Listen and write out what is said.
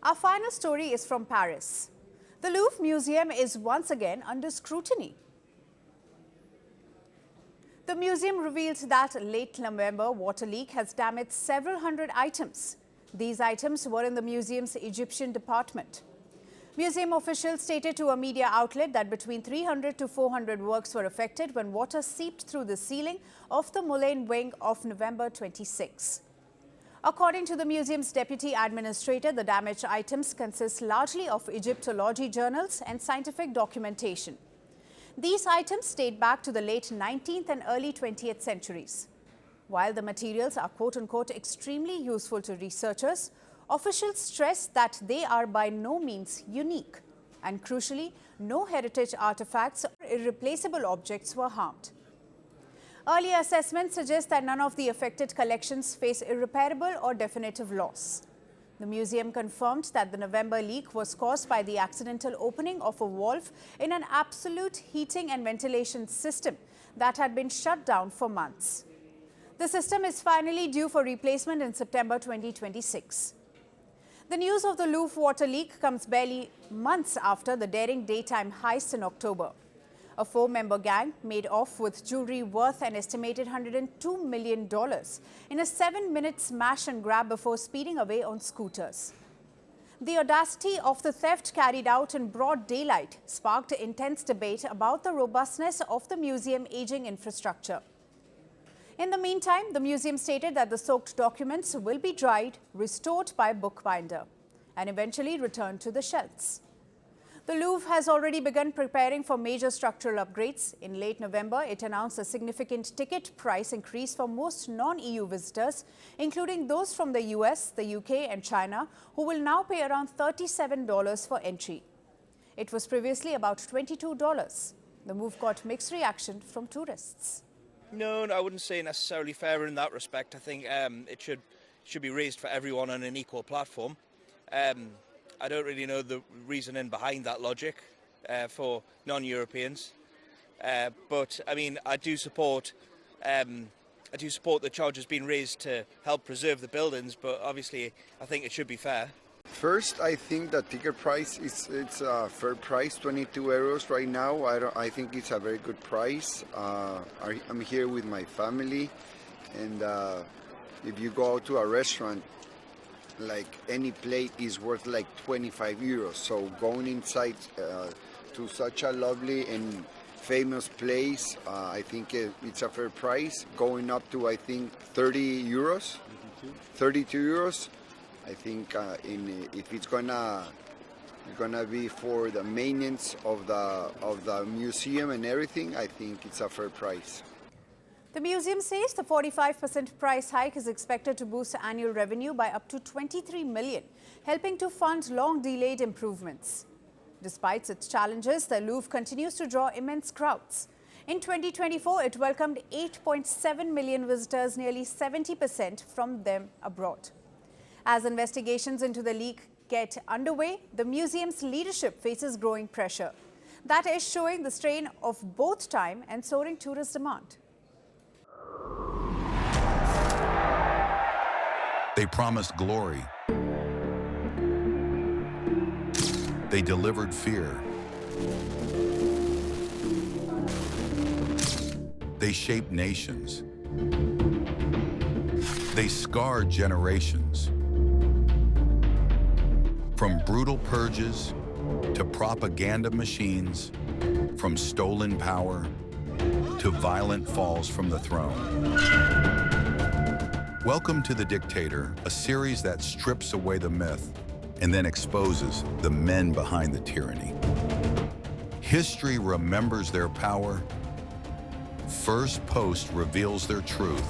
Our final story is from Paris. The Louvre Museum is once again under scrutiny. The museum revealed that late November water leak has damaged several hundred items. These items were in the museum's Egyptian department. Museum officials stated to a media outlet that between 300 to 400 works were affected when water seeped through the ceiling of the Moulin wing of November 26. According to the museum's deputy administrator, the damaged items consist largely of Egyptology journals and scientific documentation. These items date back to the late 19th and early 20th centuries. While the materials are quote-unquote extremely useful to researchers, officials stress that they are by no means unique. And crucially, no heritage artifacts or irreplaceable objects were harmed. Earlier assessments suggest that none of the affected collections face irreparable or definitive loss. The museum confirmed that the November leak was caused by the accidental opening of a valve in an absolute heating and ventilation system that had been shut down for months. The system is finally due for replacement in September 2026. The news of the Louvre water leak comes barely months after the daring daytime heist in October. A 4-member gang made off with jewelry worth an estimated $102 million in a 7-minute smash and grab before speeding away on scooters. The audacity of the theft, carried out in broad daylight, sparked intense debate about the robustness of the museum's aging infrastructure. In the meantime, the museum stated that the soaked documents will be dried, restored by a bookbinder, and eventually returned to the shelves. The Louvre has already begun preparing for major structural upgrades. In late November, it announced a significant ticket price increase for most non-EU visitors, including those from the US, the UK and China, who will now pay around $37 for entry. It was previously about $22. The move got mixed reaction from tourists. No, I wouldn't say necessarily fair in that respect. I think it should be raised for everyone on an equal platform. I don't really know the reasoning behind that logic for non-Europeans, but I mean I do support the charges being raised to help preserve the buildings. But obviously, I think it should be fair. First, I think the ticket price it's a fair price, 22 euros right now. I think it's a very good price. I'm here with my family, and if you go out to a restaurant, like any plate is worth like 25 euros. So going inside to such a lovely and famous place, I think it's a fair price. Going up to I think 30 euros, 32 euros. I think if it's gonna be for the maintenance of the museum and everything, I think it's a fair price. The museum says the 45% price hike is expected to boost annual revenue by up to $23 million, helping to fund long-delayed improvements. Despite its challenges, the Louvre continues to draw immense crowds. In 2024, it welcomed 8.7 million visitors, nearly 70% from them abroad. As investigations into the leak get underway, the museum's leadership faces growing pressure. That is showing the strain of both time and soaring tourist demand. They promised glory. They delivered fear. They shaped nations. They scarred generations. From brutal purges to propaganda machines, from stolen power to violent falls from the throne. Welcome to The Dictator, a series that strips away the myth and then exposes the men behind the tyranny. History remembers their power. Firstpost reveals their truth.